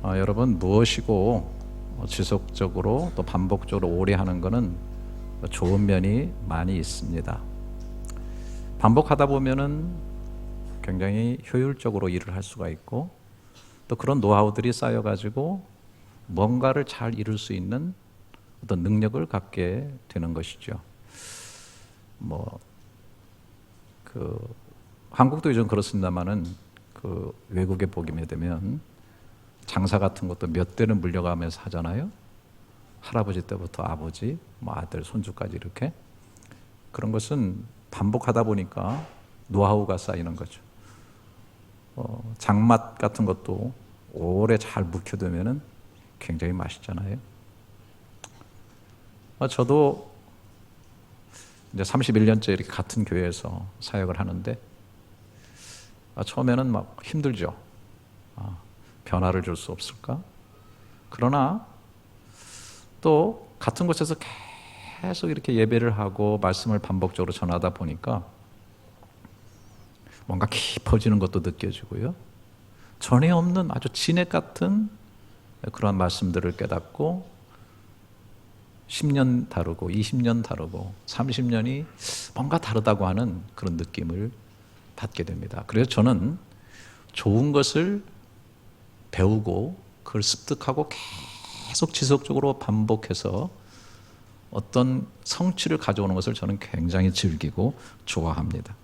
여러분, 무엇이고 지속적으로 또 반복적으로 오래 하는 것은 좋은 면이 많이 있습니다. 반복하다 보면은 굉장히 효율적으로 일을 할 수가 있고, 또 그런 노하우들이 쌓여가지고 뭔가를 잘 이룰 수 있는 어떤 능력을 갖게 되는 것이죠. 한국도 요즘 그렇습니다만은 외국에 보게 되면 장사 같은 것도 몇 대는 물려가면서 하잖아요. 할아버지 때부터 아버지, 아들, 손주까지 이렇게. 그런 것은 반복하다 보니까 노하우가 쌓이는 거죠. 장맛 같은 것도 오래 잘 묵혀두면은 굉장히 맛있잖아요. 저도 이제 31년째 이렇게 같은 교회에서 사역을 하는데, 처음에는 막 힘들죠. 변화를 줄 수 없을까? 그러나 또 같은 곳에서 계속 이렇게 예배를 하고 말씀을 반복적으로 전하다 보니까 뭔가 깊어지는 것도 느껴지고요. 전에 없는 아주 진액 같은 그런 말씀들을 깨닫고 10년 다르고 20년 다르고 30년이 뭔가 다르다고 하는 그런 느낌을 받게 됩니다. 그래서 저는 좋은 것을 배우고 그걸 습득하고 계속 지속적으로 반복해서 어떤 성취를 가져오는 것을 저는 굉장히 즐기고 좋아합니다.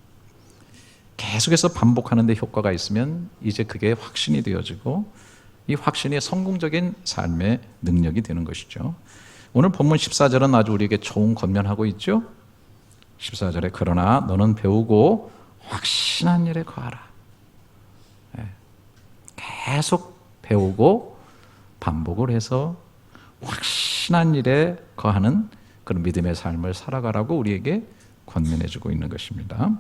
계속해서 반복하는 데 효과가 있으면 이제 그게 확신이 되어지고, 이 확신이 성공적인 삶의 능력이 되는 것이죠. 오늘 본문 14절은 아주 우리에게 좋은 권면하고 있죠. 14절에 그러나 너는 배우고 확신한 일에 거하라. 계속 배우고 반복을 해서 확신한 일에 거하는 그런 믿음의 삶을 살아가라고 우리에게 권면해주고 있는 것입니다.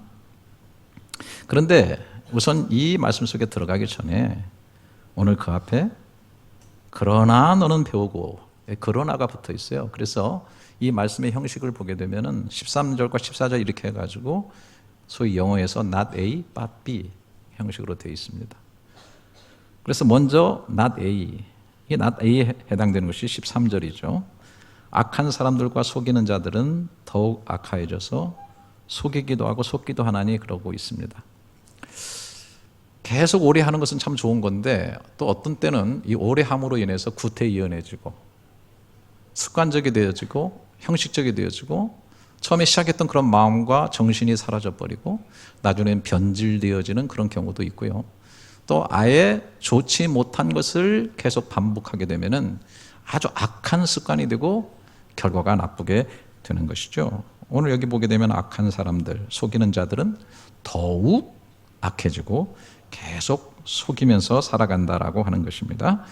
그런데 우선 이 말씀 속에 들어가기 전에 오늘 그 앞에 그러나 너는 배우고, 그러나가 붙어 있어요. 그래서 이 말씀의 형식을 보게 되면은 13절과 14절 이렇게 해가지고 소위 영어에서 not A but B 형식으로 되어 있습니다. 그래서 먼저 not A, 이 not A에 해당되는 것이 13절이죠. 악한 사람들과 속이는 자들은 더욱 악하여져서 속이기도 하고 속기도 하나니 그러고 있습니다. 계속 오래 하는 것은 참 좋은 건데, 또 어떤 때는 이 오래 함으로 인해서 구태의연해지고 습관적이 되어지고 형식적이 되어지고, 처음에 시작했던 그런 마음과 정신이 사라져버리고 나중에는 변질되어지는 그런 경우도 있고요. 또 아예 좋지 못한 것을 계속 반복하게 되면은 아주 악한 습관이 되고 결과가 나쁘게 되는 것이죠. 오늘 여기 보게 되면 악한 사람들, 속이는 자들은 더욱 악해지고 계속 속이면서 살아간다라고 하는 것입니다.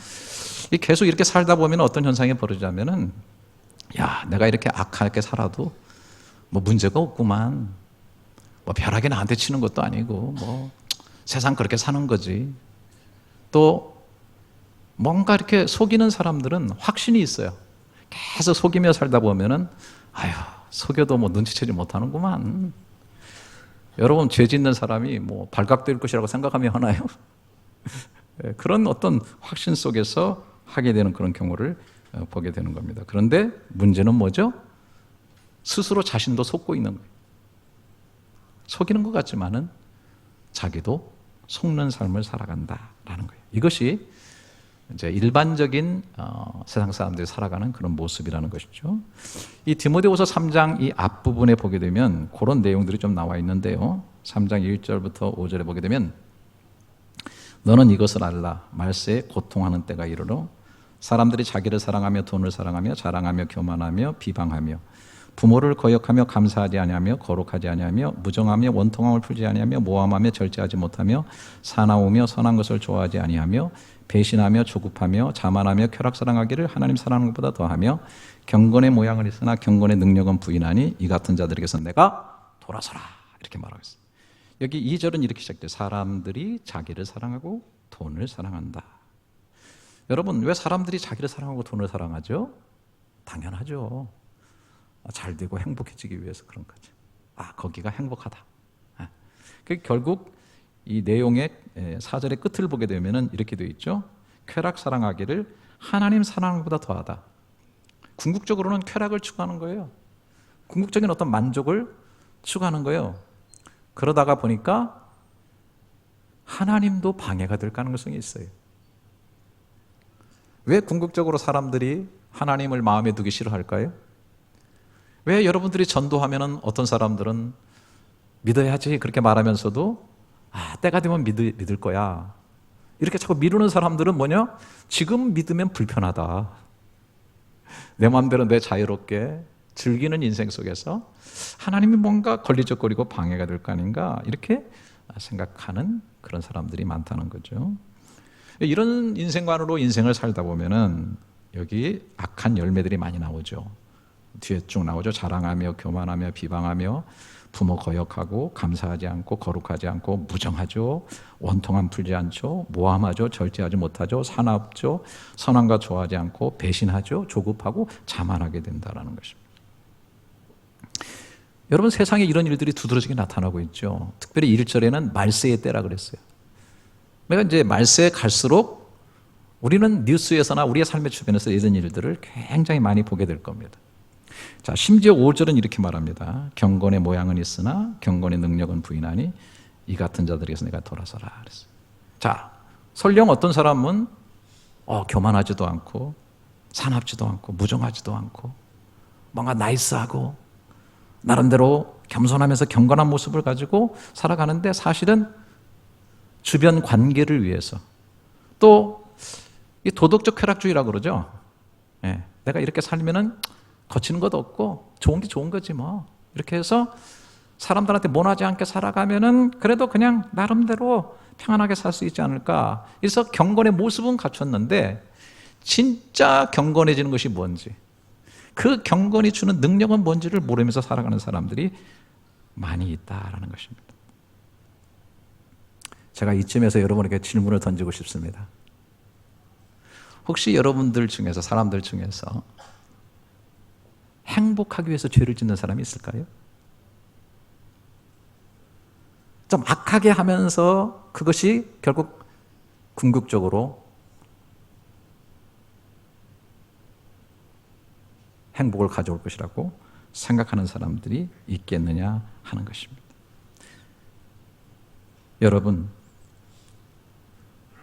계속 이렇게 살다 보면 어떤 현상이 벌어지냐면은, 야, 내가 이렇게 악하게 살아도 문제가 없구만. 벼락이 나한테 치는 것도 아니고 세상 그렇게 사는 거지. 또 뭔가 이렇게 속이는 사람들은 확신이 있어요. 계속 속이며 살다 보면은 아휴, 속여도 눈치채지 못하는구만. 여러분, 죄 짓는 사람이 발각될 것이라고 생각하며 하나요? 그런 어떤 확신 속에서 하게 되는 그런 경우를 보게 되는 겁니다. 그런데 문제는 뭐죠? 스스로 자신도 속고 있는 거예요. 속이는 것 같지만은 자기도 속는 삶을 살아간다라는 거예요. 이것이 이제 일반적인 세상 사람들이 살아가는 그런 모습이라는 것이죠. 이 디모데후서 3장 이 앞부분에 보게 되면 그런 내용들이 좀 나와 있는데요. 3장 1절부터 5절에 보게 되면 너는 이것을 알라. 말세에 고통하는 때가 이르러 사람들이 자기를 사랑하며 돈을 사랑하며 자랑하며 교만하며 비방하며 부모를 거역하며 감사하지 아니하며 거룩하지 아니하며 무정하며 원통함을 풀지 아니하며 모함하며 절제하지 못하며 사나우며 선한 것을 좋아하지 아니하며 배신하며 조급하며 자만하며 쾌락사랑하기를 하나님 사랑하는 것보다 더하며 경건의 모양을 있으나 경건의 능력은 부인하니 이 같은 자들에게서 내가 돌아서라. 이렇게 말하고 있습니다. 여기 2절은 이렇게 시작돼요. 사람들이 자기를 사랑하고 돈을 사랑한다. 여러분, 왜 사람들이 자기를 사랑하고 돈을 사랑하죠? 당연하죠. 잘 되고 행복해지기 위해서 그런 거죠. 거기가 행복하다. 결국 이 내용의 4절의 끝을 보게 되면 이렇게 되어 있죠. 쾌락 사랑하기를 하나님 사랑하는 것보다 더하다. 궁극적으로는 쾌락을 추구하는 거예요. 궁극적인 어떤 만족을 추구하는 거예요. 그러다가 보니까 하나님도 방해가 될 가능성이 있어요. 왜 궁극적으로 사람들이 하나님을 마음에 두기 싫어할까요? 왜 여러분들이 전도하면은 어떤 사람들은 믿어야지 그렇게 말하면서도 때가 되면 믿을 거야. 이렇게 자꾸 미루는 사람들은 뭐냐? 지금 믿으면 불편하다. 내 마음대로 내 자유롭게 즐기는 인생 속에서 하나님이 뭔가 걸리적거리고 방해가 될 거 아닌가 이렇게 생각하는 그런 사람들이 많다는 거죠. 이런 인생관으로 인생을 살다 보면은 여기 악한 열매들이 많이 나오죠. 뒤에 쭉 나오죠. 자랑하며 교만하며 비방하며 부모 거역하고 감사하지 않고 거룩하지 않고 무정하죠. 원통함 풀지 않죠. 모함하죠. 절제하지 못하죠. 사납죠. 선함과 좋아하지 않고 배신하죠. 조급하고 자만하게 된다는 것입니다. 여러분, 세상에 이런 일들이 두드러지게 나타나고 있죠. 특별히 1절에는 말세의 때라 그랬어요. 내가 이제 말세에 갈수록 우리는 뉴스에서나 우리의 삶의 주변에서 이런 일들을 굉장히 많이 보게 될 겁니다. 자, 심지어 5절은 이렇게 말합니다. 경건의 모양은 있으나 경건의 능력은 부인하니 이 같은 자들에게서 내가 돌아서라 그랬어요. 자, 설령 어떤 사람은 교만하지도 않고 사납지도 않고 무정하지도 않고 뭔가 나이스하고 나름대로 겸손하면서 경건한 모습을 가지고 살아가는데 사실은 주변 관계를 위해서 또 이 도덕적 쾌락주의라고 그러죠. 내가 이렇게 살면은 거치는 것도 없고 좋은 게 좋은 거지 뭐. 이렇게 해서 사람들한테 모나지 않게 살아가면은 그래도 그냥 나름대로 평안하게 살 수 있지 않을까. 그래서 경건의 모습은 갖췄는데 진짜 경건해지는 것이 뭔지, 그 경건이 주는 능력은 뭔지를 모르면서 살아가는 사람들이 많이 있다라는 것입니다. 제가 이쯤에서 여러분에게 질문을 던지고 싶습니다. 혹시 여러분들 중에서, 사람들 중에서 행복하기 위해서 죄를 짓는 사람이 있을까요? 좀 악하게 하면서 그것이 결국 궁극적으로 행복을 가져올 것이라고 생각하는 사람들이 있겠느냐 하는 것입니다. 여러분,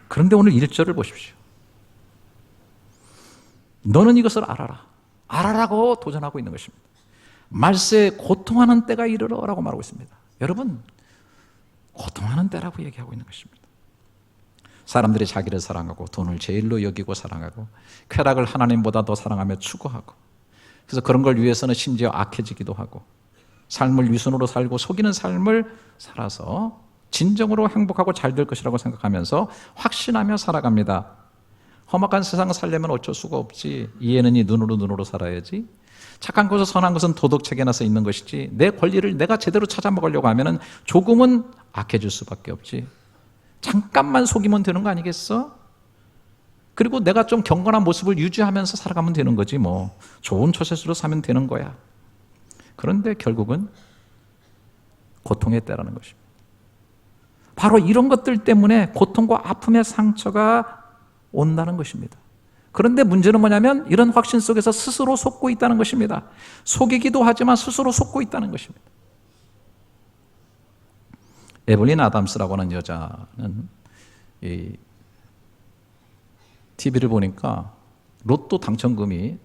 그런데 오늘 1절을 보십시오. 너는 이것을 알아라. 알아라고 도전하고 있는 것입니다. 말세에 고통하는 때가 이르러라고 말하고 있습니다. 여러분, 고통하는 때라고 얘기하고 있는 것입니다. 사람들이 자기를 사랑하고 돈을 제일로 여기고 사랑하고 쾌락을 하나님보다 더 사랑하며 추구하고, 그래서 그런 걸 위해서는 심지어 악해지기도 하고 삶을 위선으로 살고 속이는 삶을 살아서 진정으로 행복하고 잘 될 것이라고 생각하면서 확신하며 살아갑니다. 험악한 세상을 살려면 어쩔 수가 없지. 이해는 이 눈으로 살아야지. 착한 것과 선한 것은 도덕책에 나서 있는 것이지. 내 권리를 내가 제대로 찾아먹으려고 하면은 조금은 악해질 수밖에 없지. 잠깐만 속이면 되는 거 아니겠어? 그리고 내가 좀 경건한 모습을 유지하면서 살아가면 되는 거지 뭐. 좋은 처세수로 사면 되는 거야. 그런데 결국은 고통의 때라는 것입니다. 바로 이런 것들 때문에 고통과 아픔의 상처가 온다는 것입니다. 그런데 문제는 뭐냐면 이런 확신 속에서 스스로 속고 있다는 것입니다. 속이기도 하지만 스스로 속고 있다는 것입니다. 에블린 아담스라고 하는 여자는 이 TV를 보니까 로또 당첨금이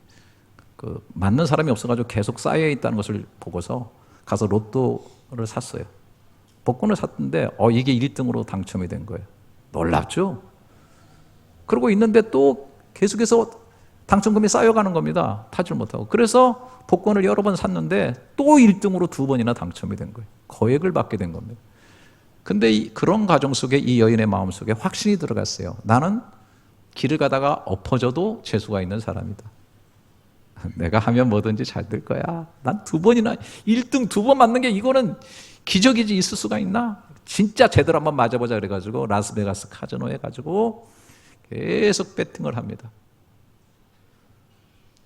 맞는 사람이 없어가지고 계속 쌓여 있다는 것을 보고서 가서 로또를 샀어요. 복권을 샀는데 이게 1등으로 당첨이 된 거예요. 놀랍죠? 그러고 있는데 또 계속해서 당첨금이 쌓여가는 겁니다. 타지를 못하고. 그래서 복권을 여러 번 샀는데 또 1등으로 2번이나 당첨이 된 거예요. 거액을 받게 된 겁니다. 근데 그런 과정 속에 이 여인의 마음 속에 확신이 들어갔어요. 나는 길을 가다가 엎어져도 재수가 있는 사람이다. 내가 하면 뭐든지 잘 될 거야. 난 2번이나 1등 2번 맞는 게 이거는 기적이지 있을 수가 있나? 진짜 제대로 한번 맞아보자 그래가지고 라스베가스 카지노 해가지고 계속 배팅을 합니다.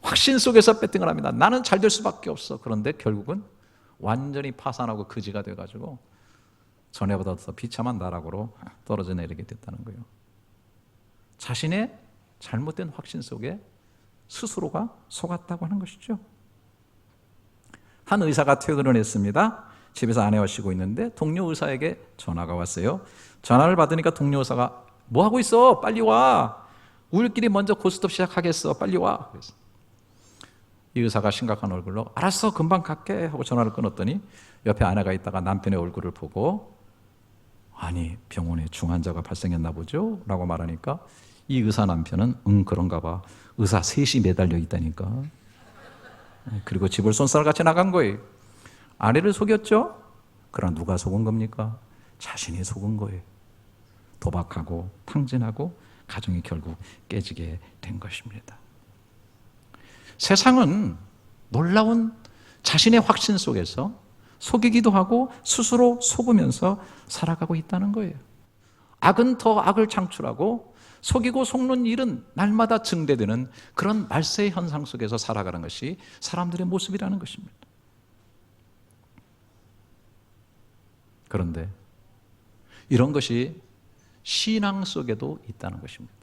확신 속에서 배팅을 합니다. 나는 잘 될 수밖에 없어. 그런데 결국은 완전히 파산하고 거지가 돼가지고 전에보다 더 비참한 나락으로 떨어져 내리게 됐다는 거예요. 자신의 잘못된 확신 속에 스스로가 속았다고 하는 것이죠. 한 의사가 퇴근을 했습니다. 집에서 아내와 쉬고 있는데 동료 의사에게 전화가 왔어요. 전화를 받으니까 동료 의사가 뭐 하고 있어? 빨리 와. 우리끼리 먼저 고스톱 시작하겠어. 빨리 와. 그래서 이 의사가 심각한 얼굴로 알았어, 금방 갈게 하고 전화를 끊었더니 옆에 아내가 있다가 남편의 얼굴을 보고 아니, 병원에 중환자가 발생했나 보죠? 라고 말하니까 이 의사 남편은 그런가 봐. 의사 셋이 매달려 있다니까. 그리고 집을 쏜살같이 나간 거예요. 아내를 속였죠? 그러나 누가 속은 겁니까? 자신이 속은 거예요. 도박하고 탕진하고 가정이 결국 깨지게 된 것입니다. 세상은 놀라운 자신의 확신 속에서 속이기도 하고 스스로 속으면서 살아가고 있다는 거예요. 악은 더 악을 창출하고 속이고 속는 일은 날마다 증대되는 그런 말세의 현상 속에서 살아가는 것이 사람들의 모습이라는 것입니다. 그런데 이런 것이 신앙 속에도 있다는 것입니다.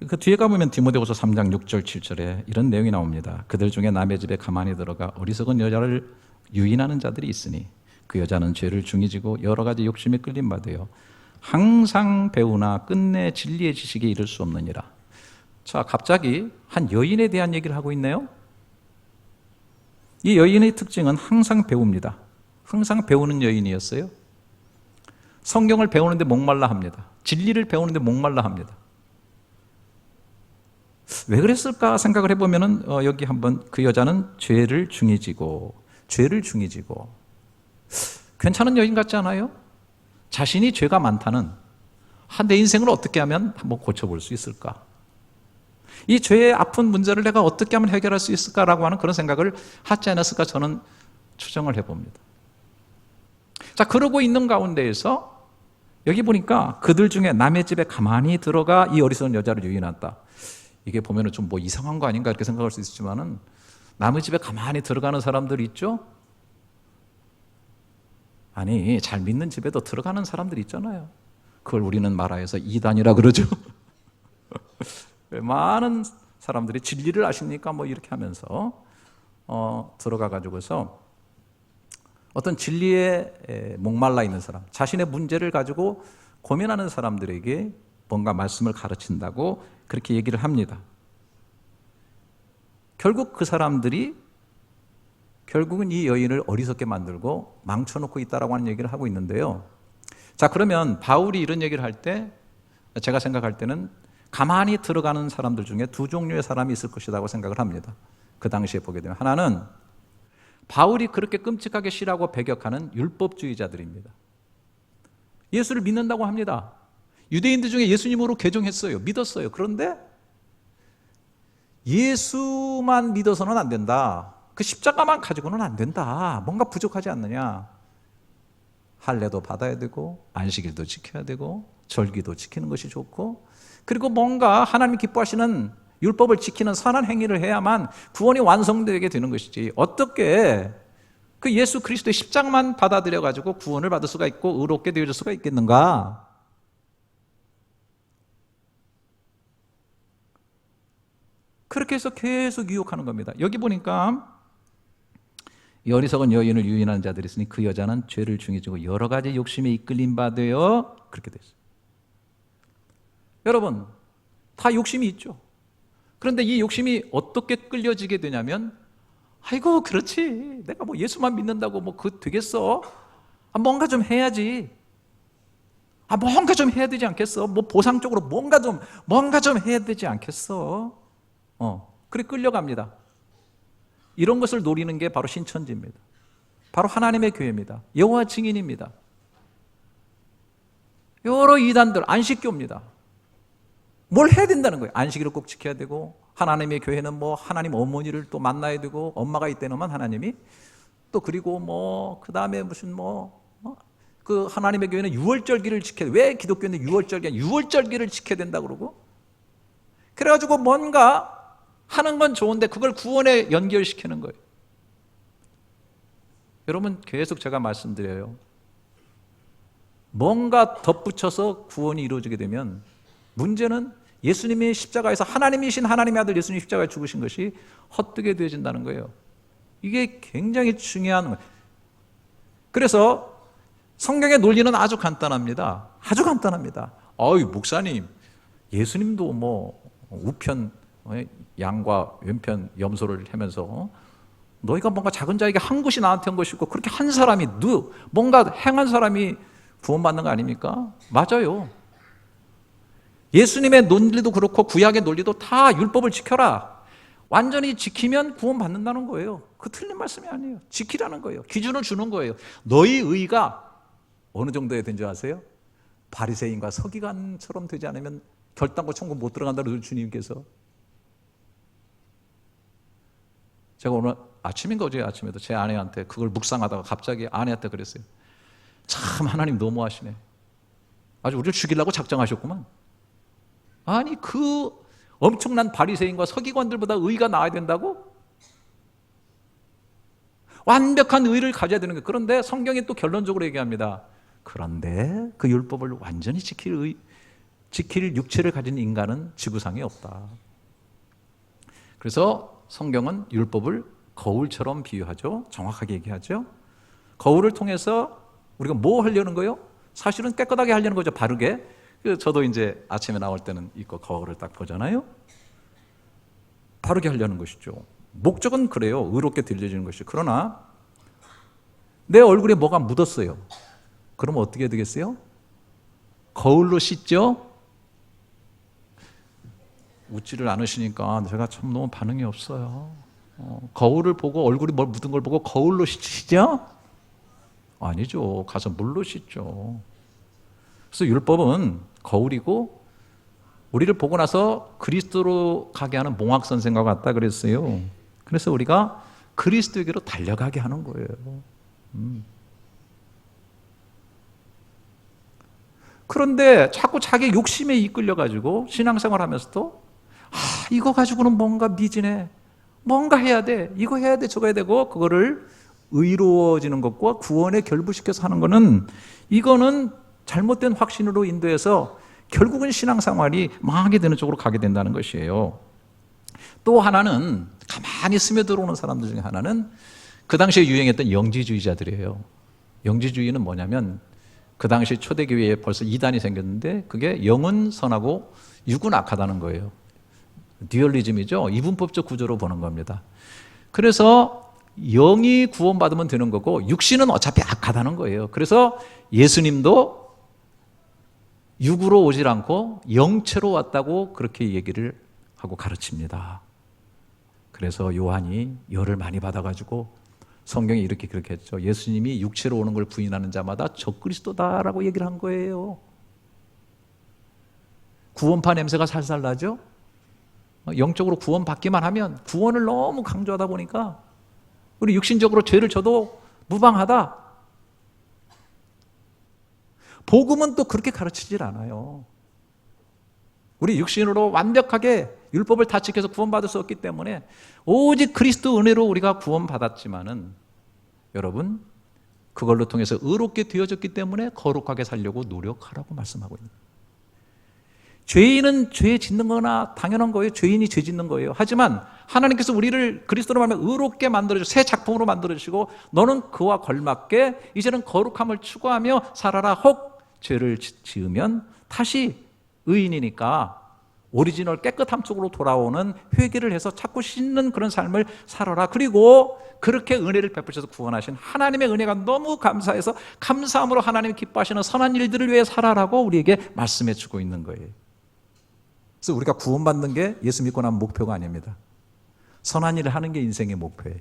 그 뒤에 가보면 디모데후서 3장 6절 7절에 이런 내용이 나옵니다. 그들 중에 남의 집에 가만히 들어가 어리석은 여자를 유인하는 자들이 있으니 그 여자는 죄를 중히 지고 여러 가지 욕심에 끌림 받아요. 항상 배우나 끝내 진리의 지식에 이를 수 없느니라. 자, 갑자기 한 여인에 대한 얘기를 하고 있네요. 이 여인의 특징은 항상 배웁니다. 항상 배우는 여인이었어요. 성경을 배우는데 목말라 합니다. 진리를 배우는데 목말라 합니다. 왜 그랬을까 생각을 해보면은 여기 한번 그 여자는 죄를 중히 지고 괜찮은 여인 같지 않아요? 자신이 죄가 많다는 내 인생을 어떻게 하면 한번 고쳐볼 수 있을까? 이 죄의 아픈 문제를 내가 어떻게 하면 해결할 수 있을까라고 하는 그런 생각을 하지 않았을까 저는 추정을 해봅니다. 자, 그러고 있는 가운데에서 여기 보니까 그들 중에 남의 집에 가만히 들어가 이 어리석은 여자를 유인한다. 이게 보면은 좀 뭐 이상한 거 아닌가 이렇게 생각할 수 있지만은 남의 집에 가만히 들어가는 사람들 있죠? 아니, 잘 믿는 집에도 들어가는 사람들 있잖아요. 그걸 우리는 말하여서 이단이라 그러죠. 많은 사람들이 진리를 아십니까? 뭐 이렇게 하면서 들어가 가지고서 어떤 진리에 목말라 있는 사람, 자신의 문제를 가지고 고민하는 사람들에게 뭔가 말씀을 가르친다고 그렇게 얘기를 합니다. 결국 그 사람들이 결국은 이 여인을 어리석게 만들고 망쳐놓고 있다라고 하는 얘기를 하고 있는데요. 자, 그러면 바울이 이런 얘기를 할 때 제가 생각할 때는 가만히 들어가는 사람들 중에 두 종류의 사람이 있을 것이라고 생각을 합니다. 그 당시에 보게 되면 하나는 바울이 그렇게 끔찍하게 싫어하고 배격하는 율법주의자들입니다. 예수를 믿는다고 합니다. 유대인들 중에 예수님으로 개종했어요. 믿었어요. 그런데 예수만 믿어서는 안 된다. 그 십자가만 가지고는 안 된다. 뭔가 부족하지 않느냐. 할례도 받아야 되고 안식일도 지켜야 되고 절기도 지키는 것이 좋고 그리고 뭔가 하나님이 기뻐하시는 율법을 지키는 선한 행위를 해야만 구원이 완성되게 되는 것이지 어떻게 그 예수 그리스도의 십자가만 받아들여 가지고 구원을 받을 수가 있고 의롭게 되어질 수가 있겠는가? 그렇게 해서 계속 유혹하는 겁니다. 여기 보니까 이 어리석은 여인을 유인하는 자들이 있으니 그 여자는 죄를 중히 지고 여러 가지 욕심에 이끌림 받아요. 그렇게 됐어요. 여러분, 다 욕심이 있죠. 그런데 이 욕심이 어떻게 끌려지게 되냐면 아이고 그렇지 내가 뭐 예수만 믿는다고 뭐 그 되겠어? 뭔가 좀 해야지. 뭔가 좀 해야 되지 않겠어? 뭐 보상적으로 뭔가 좀 해야 되지 않겠어? 그래 끌려갑니다. 이런 것을 노리는 게 바로 신천지입니다. 바로 하나님의 교회입니다. 여호와 증인입니다. 여러 이단들 안식교입니다. 뭘 해야 된다는 거예요. 안식일을 꼭 지켜야 되고 하나님의 교회는 뭐 하나님 어머니를 또 만나야 되고 엄마가 있다면 하나님이 또 그리고 뭐 그 다음에 무슨 그 하나님의 교회는 유월절기를 지켜야 돼. 왜 기독교는 유월절기를 지켜야 된다 그러고 그래가지고 뭔가 하는 건 좋은데 그걸 구원에 연결시키는 거예요. 여러분 계속 제가 말씀드려요. 뭔가 덧붙여서 구원이 이루어지게 되면 문제는 예수님이 십자가에서 하나님이신 하나님의 아들 예수님이 십자가에 죽으신 것이 헛되게 되어진다는 거예요. 이게 굉장히 중요한 거예요. 그래서 성경의 논리는 아주 간단합니다. 아주 간단합니다. 목사님, 예수님도 뭐 우편 양과 왼편 염소를 하면서 너희가 뭔가 작은 자에게 한 것이 나한테 한 것이고 그렇게 한 사람이 뭔가 행한 사람이 구원받는 거 아닙니까? 맞아요. 예수님의 논리도 그렇고 구약의 논리도 다 율법을 지켜라. 완전히 지키면 구원받는다는 거예요. 그 틀린 말씀이 아니에요. 지키라는 거예요. 기준을 주는 거예요. 너희 의가 어느 정도에 된지 아세요? 바리새인과 서기관처럼 되지 않으면 결단코 천국 못 들어간다는 주님께서. 제가 오늘 아침인가 어제 아침에도 제 아내한테 그걸 묵상하다가 갑자기 아내한테 그랬어요. 참 하나님 너무하시네. 아주 우리를 죽이려고 작정하셨구만. 아니 그 엄청난 바리새인과 서기관들보다 의가 나아야 된다고? 완벽한 의를 가져야 되는 거예요. 그런데 성경이 또 결론적으로 얘기합니다. 그런데 그 율법을 완전히 지킬 육체를 가진 인간은 지구상에 없다. 그래서 성경은 율법을 거울처럼 비유하죠. 정확하게 얘기하죠. 거울을 통해서 우리가 뭐 하려는 거예요? 사실은 깨끗하게 하려는 거죠. 바르게. 저도 이제 아침에 나올 때는 이거 거울을 딱 보잖아요. 바르게 하려는 것이죠. 목적은 그래요. 의롭게 들려지는 것이. 그러나 내 얼굴에 뭐가 묻었어요. 그럼 어떻게 되겠어요? 거울로 씻죠? 웃지를 않으시니까 제가 참 너무 반응이 없어요. 거울을 보고 얼굴이 뭘 묻은 걸 보고 거울로 씻죠? 아니죠. 가서 물로 씻죠. 그래서 율법은 거울이고 우리를 보고 나서 그리스도로 가게 하는 몽학선생과 같다 그랬어요. 그래서 우리가 그리스도에게로 달려가게 하는 거예요. 그런데 자꾸 자기 욕심에 이끌려가지고 신앙생활 하면서도 이거 가지고는 뭔가 미진해. 뭔가 해야 돼. 이거 해야 돼. 저거 해야 되고 그거를 의로워지는 것과 구원에 결부시켜서 하는 거는 이거는 잘못된 확신으로 인도해서 결국은 신앙생활이 망하게 되는 쪽으로 가게 된다는 것이에요. 또 하나는 가만히 스며들어오는 사람들 중에 하나는 그 당시에 유행했던 영지주의자들이에요. 영지주의는 뭐냐면 그 당시 초대교회에 벌써 이단이 생겼는데 그게 영은 선하고 육은 악하다는 거예요. 듀얼리즘이죠. 이분법적 구조로 보는 겁니다. 그래서 영이 구원받으면 되는 거고 육신은 어차피 악하다는 거예요. 그래서 예수님도 육으로 오질 않고 영체로 왔다고 그렇게 얘기를 하고 가르칩니다. 그래서 요한이 열을 많이 받아가지고 성경이 이렇게 그렇게 했죠. 예수님이 육체로 오는 걸 부인하는 자마다 적그리스도다라고 얘기를 한 거예요. 구원파 냄새가 살살 나죠? 영적으로 구원받기만 하면 구원을 너무 강조하다 보니까 우리 육신적으로 죄를 져도 무방하다. 복음은 또 그렇게 가르치질 않아요. 우리 육신으로 완벽하게 율법을 다 지켜서 구원받을 수 없기 때문에 오직 그리스도 은혜로 우리가 구원받았지만은 여러분 그걸로 통해서 의롭게 되어졌기 때문에 거룩하게 살려고 노력하라고 말씀하고 있는 거예요. 죄인은 죄 짓는 거나 당연한 거예요. 죄인이 죄 짓는 거예요. 하지만 하나님께서 우리를 그리스도로 말하면 의롭게 만들어주시고 새 작품으로 만들어주시고 너는 그와 걸맞게 이제는 거룩함을 추구하며 살아라. 혹 죄를 지으면 다시 의인이니까 오리지널 깨끗함 쪽으로 돌아오는 회개를 해서 자꾸 씻는 그런 삶을 살아라. 그리고 그렇게 은혜를 베푸셔서 구원하신 하나님의 은혜가 너무 감사해서 감사함으로 하나님이 기뻐하시는 선한 일들을 위해 살아라고 우리에게 말씀해 주고 있는 거예요. 그래서 우리가 구원받는 게 예수 믿고 나면 목표가 아닙니다. 선한 일을 하는 게 인생의 목표예요.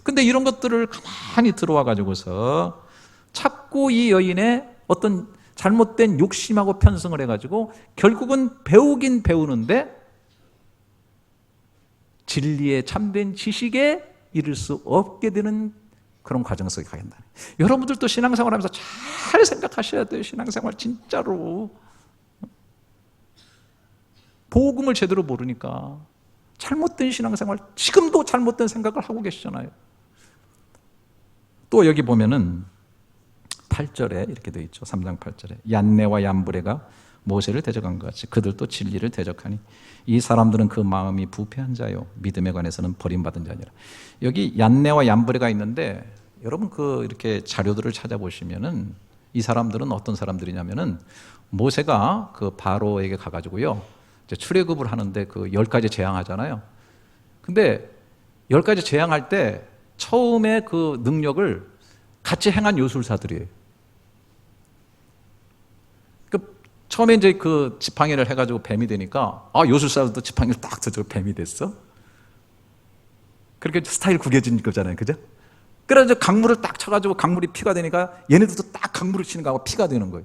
근데 이런 것들을 가만히 들어와 가지고서 자꾸 이 여인의 어떤 잘못된 욕심하고 편승을 해가지고 결국은 배우긴 배우는데 진리의 참된 지식에 이를 수 없게 되는 그런 과정 속에 가게 된다. 여러분들도 신앙생활 하면서 잘 생각하셔야 돼요. 신앙생활 진짜로 복음을 제대로 모르니까 잘못된 신앙생활, 지금도 잘못된 생각을 하고 계시잖아요. 또 여기 보면은 8절에 이렇게 되어 있죠. 3장 8절에 얀네와 얀브레가 모세를 대적한 것 같이 그들도 진리를 대적하니 이 사람들은 그 마음이 부패한 자요 믿음에 관해서는 버림받은 자니라. 여기 얀네와 얀브레가 있는데 여러분 이렇게 자료들을 찾아보시면은 이 사람들은 어떤 사람들이냐면은 모세가 바로에게 가가지고요 이제 출애굽을 하는데 10가지 재앙하잖아요. 근데 10가지 재앙할 때 처음에 그 능력을 같이 행한 요술사들이에요. 처음에 이제 지팡이를 해가지고 뱀이 되니까 요술사들도 지팡이를 딱 들고 뱀이 됐어. 그렇게 스타일 구겨진 거잖아요, 그죠? 그래서 강물을 딱 쳐가지고 강물이 피가 되니까 얘네들도 딱 강물을 치는 거하고 피가 되는 거예요.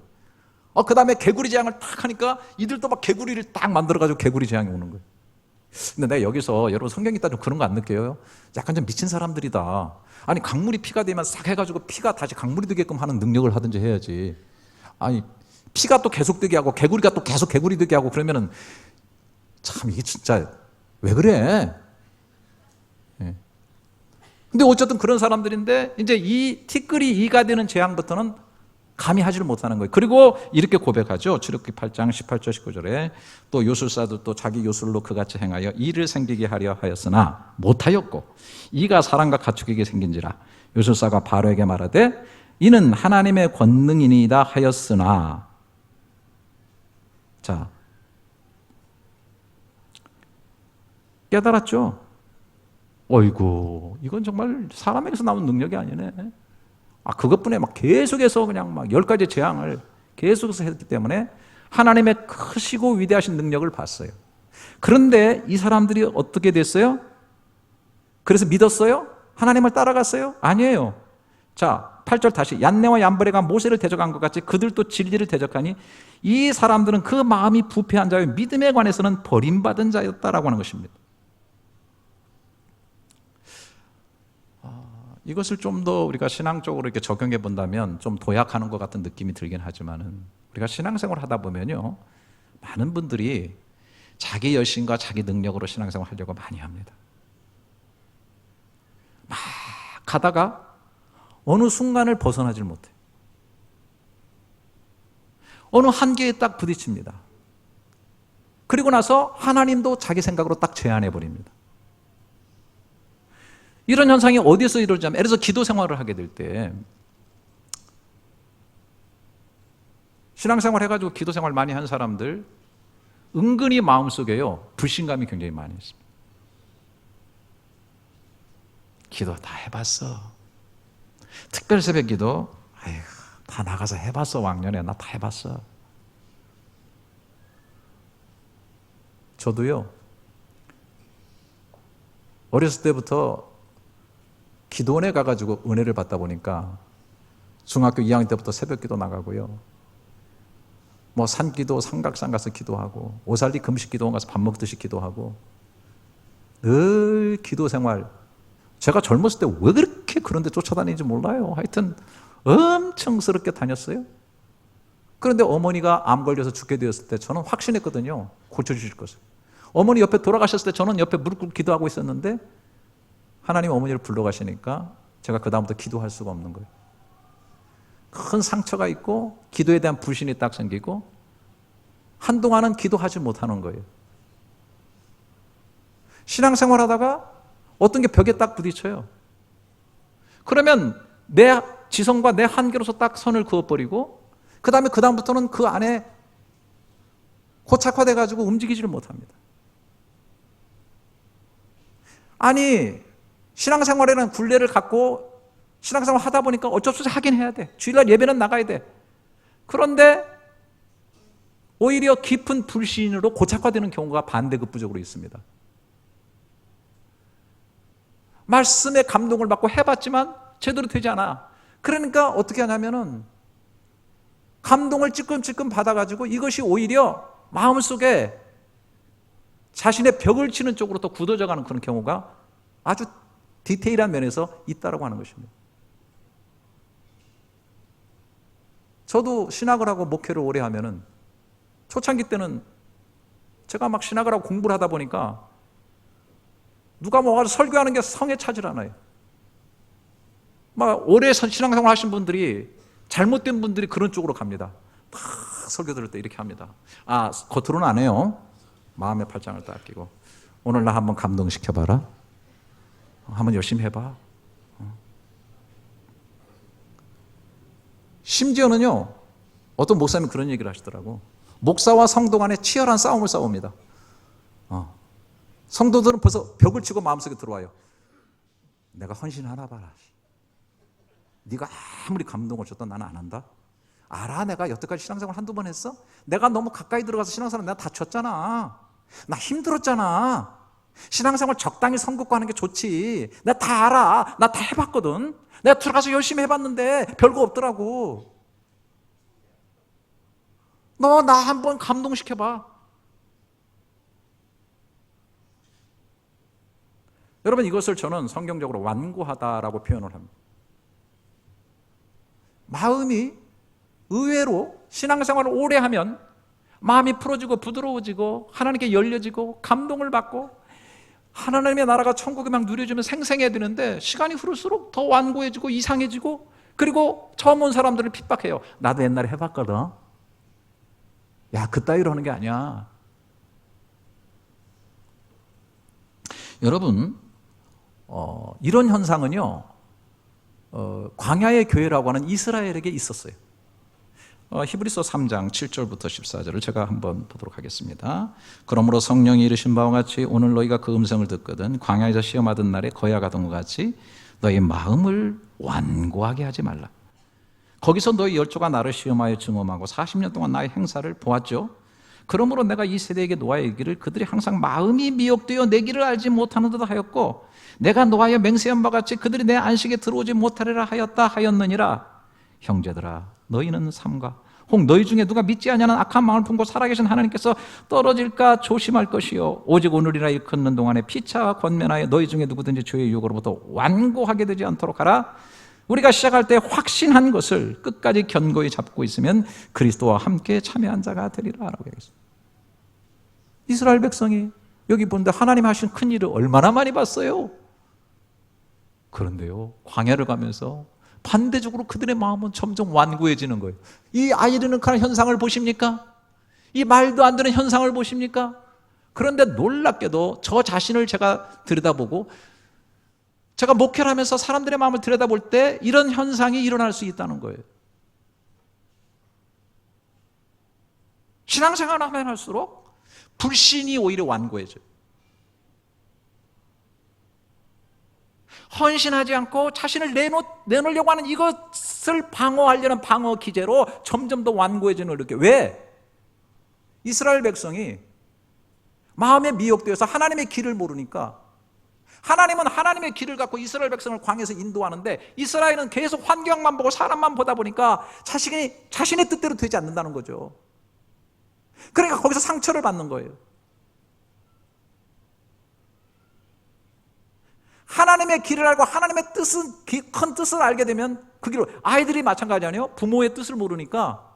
그 다음에 개구리 재앙을 딱 하니까 이들도 막 개구리를 딱 만들어가지고 개구리 재앙이 오는 거예요. 근데 내가 여기서 여러분 성경 읽다 좀 그런 거 안 느껴요? 약간 좀 미친 사람들이다. 아니 강물이 피가 되면 싹 해가지고 피가 다시 강물이 되게끔 하는 능력을 하든지 해야지. 아니 피가 또 계속 되게 하고 개구리가 또 계속 개구리 되게 하고 그러면은 참 이게 진짜 왜 그래? 예. 근데 어쨌든 그런 사람들인데 이제 이 티끌이 이가 되는 재앙부터는 감히 하지를 못하는 거예요. 그리고 이렇게 고백하죠. 출애굽기 8장 18절 19절에 또 요술사도 또 자기 요술로 그같이 행하여 이를 생기게 하려 하였으나 못하였고 이가 사람과 가축에게 생긴지라 요술사가 바로에게 말하되 이는 하나님의 권능이니이다 하였으나 자 깨달았죠. 어이구 이건 정말 사람에게서 나온 능력이 아니네. 그것뿐에 막 계속해서 그냥 막 10가지 재앙을 계속해서 했기 때문에 하나님의 크시고 위대하신 능력을 봤어요. 그런데 이 사람들이 어떻게 됐어요? 그래서 믿었어요? 하나님을 따라갔어요? 아니에요. 자, 8절 다시 얀네와 얀브레가 모세를 대적한 것 같이 그들도 진리를 대적하니 이 사람들은 그 마음이 부패한 자요 믿음에 관해서는 버림받은 자였다라고 하는 것입니다. 이것을 좀 더 우리가 신앙적으로 이렇게 적용해 본다면 좀 도약하는 것 같은 느낌이 들긴 하지만은 우리가 신앙생활을 하다 보면요 많은 분들이 자기 열심과 자기 능력으로 신앙생활을 하려고 많이 합니다. 막 가다가 어느 순간을 벗어나질 못해요. 어느 한계에 딱 부딪힙니다. 그리고 나서 하나님도 자기 생각으로 딱 제한해 버립니다. 이런 현상이 어디서 이루어지냐면 예를 들어서 기도 생활을 하게 될 때 신앙생활 해가지고 기도 생활 많이 한 사람들 은근히 마음속에요 불신감이 굉장히 많이 있습니다. 기도 다 해봤어. 특별 새벽 기도 다 나가서 해봤어. 왕년에 나 다 해봤어. 저도요 어렸을 때부터 기도원에 가가지고 은혜를 받다 보니까 중학교 2학년 때부터 새벽 기도 나가고요 뭐 산기도 삼각산 가서 기도하고 오살리 금식 기도원 가서 밥 먹듯이 기도하고 늘 기도 생활. 제가 젊었을 때 왜 그렇게 그런 데 쫓아다니는지 몰라요. 하여튼 엄청스럽게 다녔어요. 그런데 어머니가 암 걸려서 죽게 되었을 때 저는 확신했거든요. 고쳐주실 것을. 어머니 옆에 돌아가셨을 때 저는 옆에 무릎 꿇고 기도하고 있었는데 하나님 어머니를 불러가시니까 제가 그 다음부터 기도할 수가 없는 거예요. 큰 상처가 있고 기도에 대한 불신이 딱 생기고 한동안은 기도하지 못하는 거예요. 신앙생활 하다가 어떤 게 벽에 딱 부딪혀요. 그러면 내 지성과 내 한계로서 딱 선을 그어버리고 그 다음부터는 그 안에 고착화돼가지고 움직이지를 못합니다. 아니 신앙생활에는 굴레를 갖고 신앙생활 하다 보니까 어쩔 수 없이 하긴 해야 돼. 주일날 예배는 나가야 돼. 그런데 오히려 깊은 불신으로 고착화되는 경우가 반대급부적으로 있습니다. 말씀에 감동을 받고 해봤지만 제대로 되지 않아. 그러니까 어떻게 하냐면은 감동을 찔끔찔끔 받아가지고 이것이 오히려 마음속에 자신의 벽을 치는 쪽으로 더 굳어져가는 그런 경우가 아주 디테일한 면에서 있다고 하는 것입니다. 저도 신학을 하고 목회를 오래 하면은 초창기 때는 제가 막 신학을 하고 공부를 하다 보니까 누가 뭐 와서 설교하는 게 성에 차질 않아요. 막 오래 신앙생활 하신 분들이 잘못된 분들이 그런 쪽으로 갑니다. 다 설교 들을 때 이렇게 합니다. 겉으로는 안 해요. 마음의 팔짱을 딱 끼고 오늘 나 한번 감동시켜봐라. 한번 열심히 해봐. 심지어는요, 어떤 목사님이 그런 얘기를 하시더라고. 목사와 성도 간에 치열한 싸움을 싸웁니다. 성도들은 벌써 벽을 치고 마음속에 들어와요. 내가 헌신하나 봐라. 네가 아무리 감동을 줬다 나는 안 한다. 알아, 내가 여태까지 신앙생활 한두 번 했어? 내가 너무 가까이 들어가서 신앙생활 내가 다쳤잖아. 나 힘들었잖아. 신앙생활 적당히 선긋고 하는 게 좋지. 내가 다 알아. 나 다 해봤거든. 내가 들어가서 열심히 해봤는데 별거 없더라고. 너 나 한번 감동시켜봐. 여러분, 이것을 저는 성경적으로 완고하다라고 표현을 합니다. 마음이 의외로 신앙생활을 오래 하면 마음이 풀어지고 부드러워지고 하나님께 열려지고 감동을 받고 하나님의 나라가 천국에 막 누려지면 생생해야 되는데 시간이 흐를수록 더 완고해지고 이상해지고, 그리고 처음 온 사람들을 핍박해요. 나도 옛날에 해봤거든. 야, 그따위로 하는 게 아니야. 여러분, 이런 현상은요, 광야의 교회라고 하는 이스라엘에게 있었어요. 히브리서 3장 7절부터 14절을 제가 한번 보도록 하겠습니다. 그러므로 성령이 이르신 바와 같이 오늘 너희가 그 음성을 듣거든 광야에서 시험하던 날에 거야 가던 것 같이 너희 마음을 완고하게 하지 말라. 거기서 너희 열조가 나를 시험하여 증험하고 40년 동안 나의 행사를 보았죠. 그러므로 내가 이 세대에게 노아의 이기를 그들이 항상 마음이 미혹되어 내 길을 알지 못하는 듯 하였고 내가 노아여 맹세한 바 같이 그들이 내 안식에 들어오지 못하리라 하였느니라. 형제들아, 너희는 삼가 혹 너희 중에 누가 믿지 아니하는 악한 마음을 품고 살아계신 하나님께서 떨어질까 조심할 것이요 오직 오늘이라 일컫는 동안에 피차 권면하여 너희 중에 누구든지 죄의 유혹으로부터 완고하게 되지 않도록 하라. 우리가 시작할 때 확신한 것을 끝까지 견고히 잡고 있으면 그리스도와 함께 참여한 자가 되리라 라고 얘기했습니다. 이스라엘 백성이 여기 보는데 하나님 하신 큰 일을 얼마나 많이 봤어요. 그런데요, 광야를 가면서 반대적으로 그들의 마음은 점점 완고해지는 거예요. 이 아이러니컬한 현상을 보십니까? 이 말도 안 되는 현상을 보십니까? 그런데 놀랍게도 저 자신을 제가 들여다보고 제가 목회를 하면서 사람들의 마음을 들여다볼 때 이런 현상이 일어날 수 있다는 거예요. 신앙생활을 하면 할수록 불신이 오히려 완고해져요. 헌신하지 않고 자신을 내놓으려고 하는 이것을 방어하려는 방어 기제로 점점 더 완고해지는 이렇게. 왜? 이스라엘 백성이 마음에 미혹되어서 하나님의 길을 모르니까, 하나님은 하나님의 길을 갖고 이스라엘 백성을 광야에서 인도하는데 이스라엘은 계속 환경만 보고 사람만 보다 보니까 자신의 뜻대로 되지 않는다는 거죠. 그러니까 거기서 상처를 받는 거예요. 하나님의 길을 알고 하나님의 큰 뜻을 알게 되면 그 길로, 아이들이 마찬가지 아니에요? 부모의 뜻을 모르니까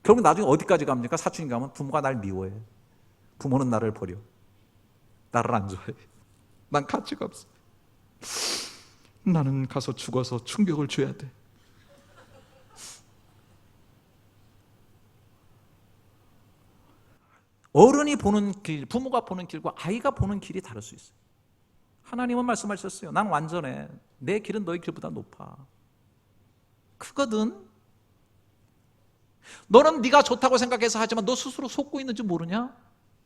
결국 나중에 어디까지 갑니까? 사춘기 가면 부모가 날 미워해. 부모는 나를 버려. 나를 안 좋아해. 난 가치가 없어. 나는 가서 죽어서 충격을 줘야 돼. 어른이 보는 길, 부모가 보는 길과 아이가 보는 길이 다를 수 있어요. 하나님은 말씀하셨어요. 난 완전해. 내 길은 너희 길보다 높아. 크거든. 너는 네가 좋다고 생각해서 하지만 너 스스로 속고 있는지 모르냐?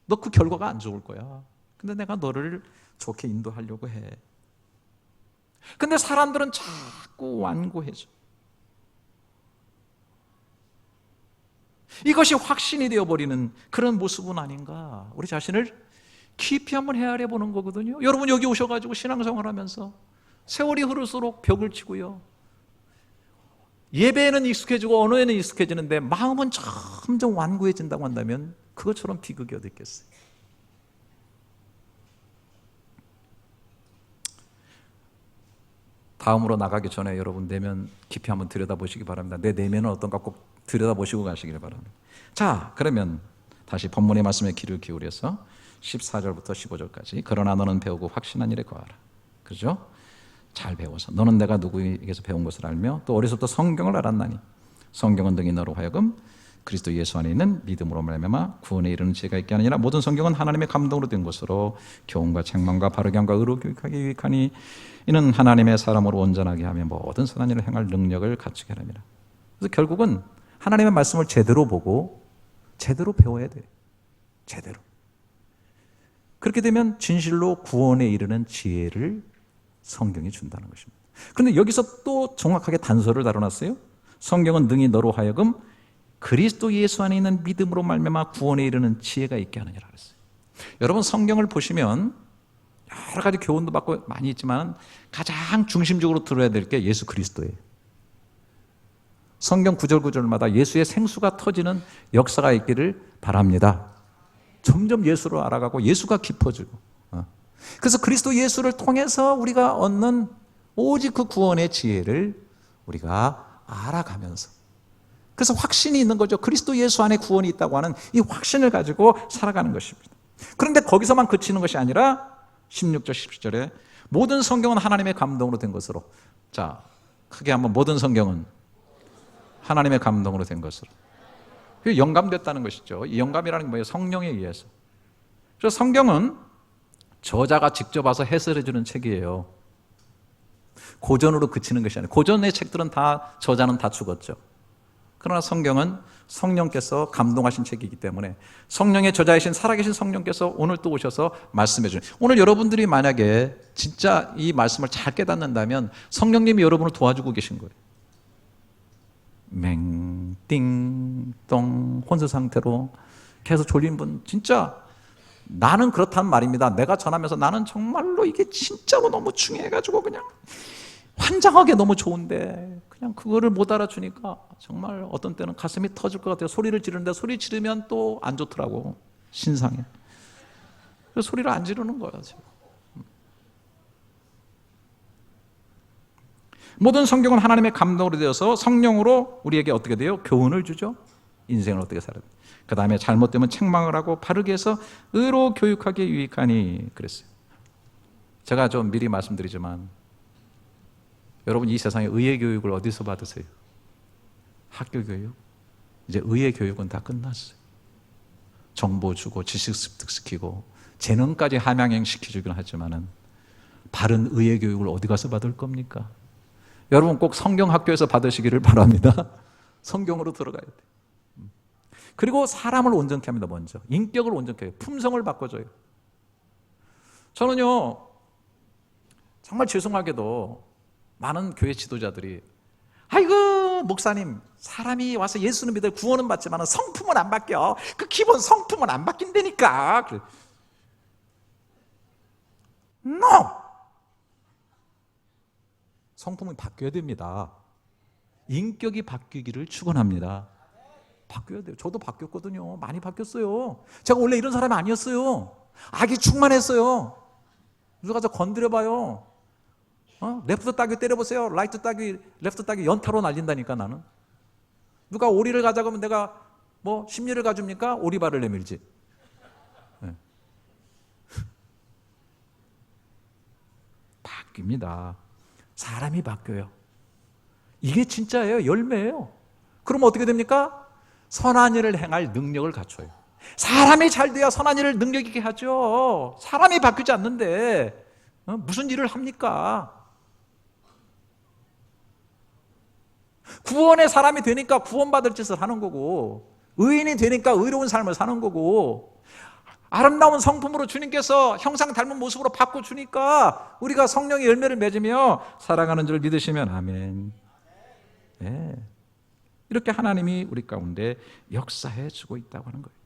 너 그 결과가 안 좋을 거야. 근데 내가 너를 좋게 인도하려고 해. 근데 사람들은 자꾸 완고해져. 이것이 확신이 되어버리는 그런 모습은 아닌가. 우리 자신을 깊이 한번 헤아려 보는 거거든요. 여러분 여기 오셔가지고 신앙생활 하면서 세월이 흐를수록 벽을 치고요, 예배에는 익숙해지고 언어에는 익숙해지는데 마음은 점점 완고해진다고 한다면 그것처럼 비극이 어디 있겠어요. 다음으로 나가기 전에 여러분 내면 깊이 한번 들여다보시기 바랍니다. 내 내면은 어떤가 꼭 들여다보시고 가시길 바랍니다. 자, 그러면 다시 본문의 말씀에 귀를 기울여서 14절부터 15절까지. 그러나 너는 배우고 확신한 일에 거하라. 그죠? 잘 배워서 너는 내가 누구에게서 배운 것을 알며 또 어려서부터 성경을 알았나니 성경은 능히 너로 하여금 그리스도 예수 안에 있는 믿음으로 말미암아 구원에 이르는 지혜가 있게 하느니라. 모든 성경은 하나님의 감동으로 된 것으로 교훈과 책망과 바르게 함과 의로 교육하기 유익하니 이는 하나님의 사람으로 온전하게 하며 모든 선한 일을 행할 능력을 갖추게 하느니라. 그래서 결국은 하나님의 말씀을 제대로 보고 제대로 배워야 돼요. 제대로. 그렇게 되면 진실로 구원에 이르는 지혜를 성경이 준다는 것입니다. 그런데 여기서 또 정확하게 단서를 다뤄놨어요. 성경은 능히 너로 하여금 그리스도 예수 안에 있는 믿음으로 말미암아 구원에 이르는 지혜가 있게 하느니라 그랬어요. 여러분 성경을 보시면 여러 가지 교훈도 받고 많이 있지만 가장 중심적으로 들어야 될 게 예수 그리스도예요. 성경 구절구절마다 예수의 생수가 터지는 역사가 있기를 바랍니다. 점점 예수로 알아가고 예수가 깊어지고, 그래서 그리스도 예수를 통해서 우리가 얻는 오직 그 구원의 지혜를 우리가 알아가면서, 그래서 확신이 있는 거죠. 그리스도 예수 안에 구원이 있다고 하는 이 확신을 가지고 살아가는 것입니다. 그런데 거기서만 그치는 것이 아니라 16절 17절에 모든 성경은 하나님의 감동으로 된 것으로, 자 크게 한번 모든 성경은 하나님의 감동으로 된 것으로, 영감됐다는 것이죠. 이 영감이라는 게 뭐예요? 성령에 의해서. 그래서 성경은 저자가 직접 와서 해설해 주는 책이에요. 고전으로 그치는 것이 아니에요. 고전의 책들은 다 저자는 다 죽었죠. 그러나 성경은 성령께서 감동하신 책이기 때문에 성령의 저자이신 살아계신 성령께서 오늘 또 오셔서 말씀해 주는, 오늘 여러분들이 만약에 진짜 이 말씀을 잘 깨닫는다면 성령님이 여러분을 도와주고 계신 거예요. 맹띵똥 혼수 상태로 계속 졸린 분, 진짜 나는 그렇단 말입니다. 내가 전하면서 나는 정말로 이게 진짜로 너무 중요해가지고 그냥 환장하게 너무 좋은데 그냥 그거를 못 알아주니까 정말 어떤 때는 가슴이 터질 것 같아요. 소리를 지르는데 소리 지르면 또 안 좋더라고, 신상에. 그래서 소리를 안 지르는 거예요 지금. 모든 성경은 하나님의 감동으로 되어서 성령으로 우리에게 어떻게 돼요? 교훈을 주죠. 인생을 어떻게 살아야 돼. 그 다음에 잘못되면 책망을 하고 바르게 해서 의로 교육하기에 유익하니 그랬어요. 제가 좀 미리 말씀드리지만 여러분 이 세상에 의의 교육을 어디서 받으세요? 학교 교육? 이제 의의 교육은 다 끝났어요. 정보 주고 지식 습득시키고 재능까지 함양행 시켜주긴 하지만은 바른 의의 교육을 어디 가서 받을 겁니까? 여러분 꼭 성경학교에서 받으시기를 바랍니다. 성경으로 들어가야 돼. 그리고 사람을 온전케 합니다. 먼저 인격을 온전케 해요. 품성을 바꿔줘요. 저는요 정말 죄송하게도 많은 교회 지도자들이 아이고 목사님, 사람이 와서 예수는 믿어 구원은 받지만 성품은 안 바뀌어. 그 기본 성품은 안 바뀐다니까. 그래. No! 성품이 바뀌어야 됩니다. 인격이 바뀌기를 축원합니다. 바뀌어야 돼요. 저도 바뀌었거든요. 많이 바뀌었어요. 제가 원래 이런 사람이 아니었어요. 악이 충만했어요. 누가 저 건드려봐요. 레프트 따귀 때려보세요. 라이트 따귀, 레프트 따귀 연타로 날린다니까 나는. 누가 오리를 가자고 하면 내가 뭐 심리를 가줍니까? 오리발을 내밀지. 네. 바뀝니다. 사람이 바뀌어요. 이게 진짜예요. 열매예요. 그럼 어떻게 됩니까? 선한 일을 행할 능력을 갖춰요. 사람이 잘 돼야 선한 일을 능력 있게 하죠. 사람이 바뀌지 않는데 무슨 일을 합니까? 구원의 사람이 되니까 구원받을 짓을 하는 거고, 의인이 되니까 의로운 삶을 사는 거고, 아름다운 성품으로 주님께서 형상 닮은 모습으로 바꿔주니까 우리가 성령의 열매를 맺으며 살아가는 줄 믿으시면 아멘. 네. 이렇게 하나님이 우리 가운데 역사해 주고 있다고 하는 거예요.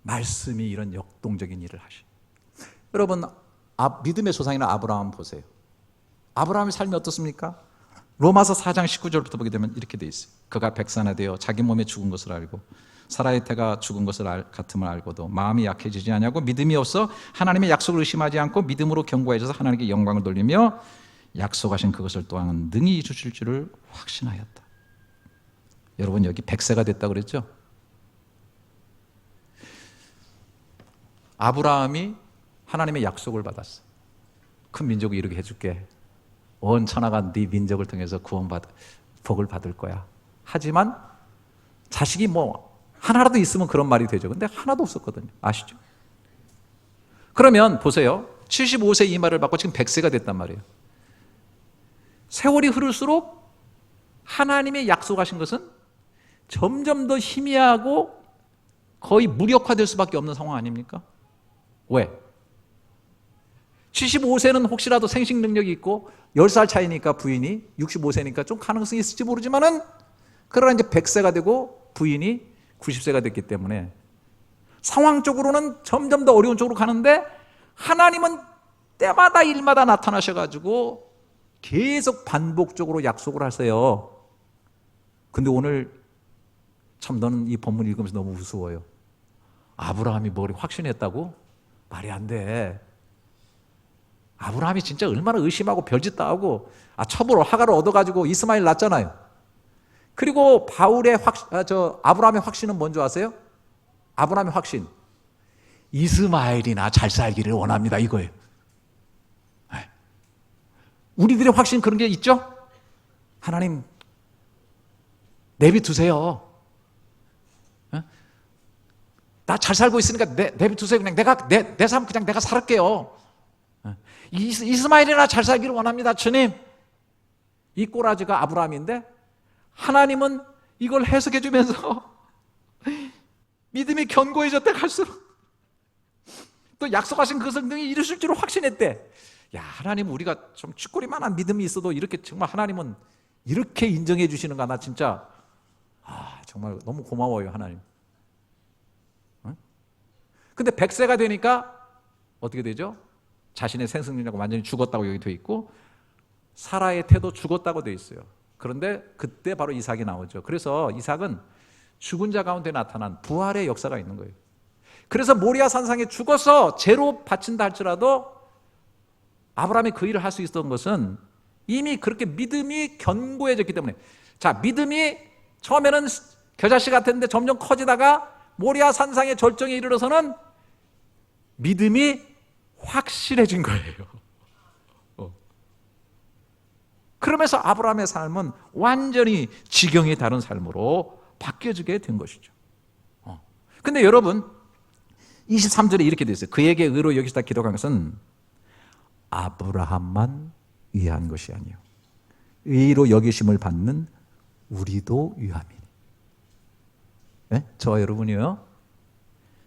말씀이 이런 역동적인 일을 하시. 여러분 믿음의 조상이나 아브라함 보세요. 아브라함의 삶이 어떻습니까? 로마서 4장 19절부터 보게 되면 이렇게 돼 있어요. 그가 백산화되어 자기 몸에 죽은 것을 알고 사라의 태가 죽은 것을 같음을 알고도 마음이 약해지지 않냐고 믿음이 없어 하나님의 약속을 의심하지 않고 믿음으로 견고해져서 하나님께 영광을 돌리며 약속하신 그것을 또한 능히 이루실 줄을 확신하였다. 여러분 여기 100세가 됐다 그랬죠? 아브라함이 하나님의 약속을 받았어. 큰 민족을 이루게 해줄게. 온 천하가 네 민족을 통해서 복을 받을 거야. 하지만 자식이 뭐 하나라도 있으면 그런 말이 되죠. 근데 하나도 없었거든요. 아시죠? 그러면 보세요. 75세 이 말을 받고 지금 100세가 됐단 말이에요. 세월이 흐를수록 하나님의 약속하신 것은 점점 더 희미하고 거의 무력화될 수밖에 없는 상황 아닙니까? 왜? 75세는 혹시라도 생식 능력이 있고 10살 차이니까 부인이 65세니까 좀 가능성이 있을지 모르지만은 그러나 이제 100세가 되고 부인이 90세가 됐기 때문에 상황적으로는 점점 더 어려운 쪽으로 가는데 하나님은 때마다 일마다 나타나셔가지고 계속 반복적으로 약속을 하세요. 근데 오늘 참 너는 이 본문 읽으면서 너무 우스워요. 아브라함이 뭘 확신했다고? 말이 안 돼. 아브라함이 진짜 얼마나 의심하고 별짓 다 하고 첩으로 하가를 얻어가지고 이스마엘 낳잖아요. 그리고 아브라함의 확신은 뭔지 아세요? 아브라함의 확신, 이스마엘이나 잘 살기를 원합니다, 이거예요. 우리들의 확신 그런 게 있죠? 하나님 내비두세요. 나 잘 살고 있으니까 내비두세요. 그냥 내 삶 그냥 내가 살을게요. 이스마엘이나 잘 살기를 원합니다, 주님. 이 꼬라지가 아브라함인데 하나님은 이걸 해석해 주면서 믿음이 견고해졌다 갈수록 또 약속하신 그 성령이 이루실 줄 확신했대. 야, 하나님 우리가 좀 쥐꼬리만한 믿음이 있어도 이렇게 정말 하나님은 이렇게 인정해 주시는가. 나 진짜 정말 너무 고마워요, 하나님. 근데 100세가 되니까 어떻게 되죠? 자신의 생생력이 완전히 죽었다고 여기 돼 있고 사라의 태도 죽었다고 돼 있어요. 그런데 그때 바로 이삭이 나오죠. 그래서 이삭은 죽은 자 가운데 나타난 부활의 역사가 있는 거예요. 그래서 모리아 산상에 죽어서 제로 바친다 할지라도 아브라함이 그 일을 할 수 있었던 것은 이미 그렇게 믿음이 견고해졌기 때문에. 자, 믿음이 처음에는 겨자씨 같았는데 점점 커지다가 모리아 산상의 절정에 이르러서는 믿음이 확실해진 거예요. 그러면서 아브라함의 삶은 완전히 지경이 다른 삶으로 바뀌어지게 된 것이죠. 근데 여러분 23절에 이렇게 되어 있어요. 그에게 의로 여기시다 기록한 것은 아브라함만 위한 것이 아니요 의로 여기심을 받는 우리도 위함이니. 네? 저와 여러분이요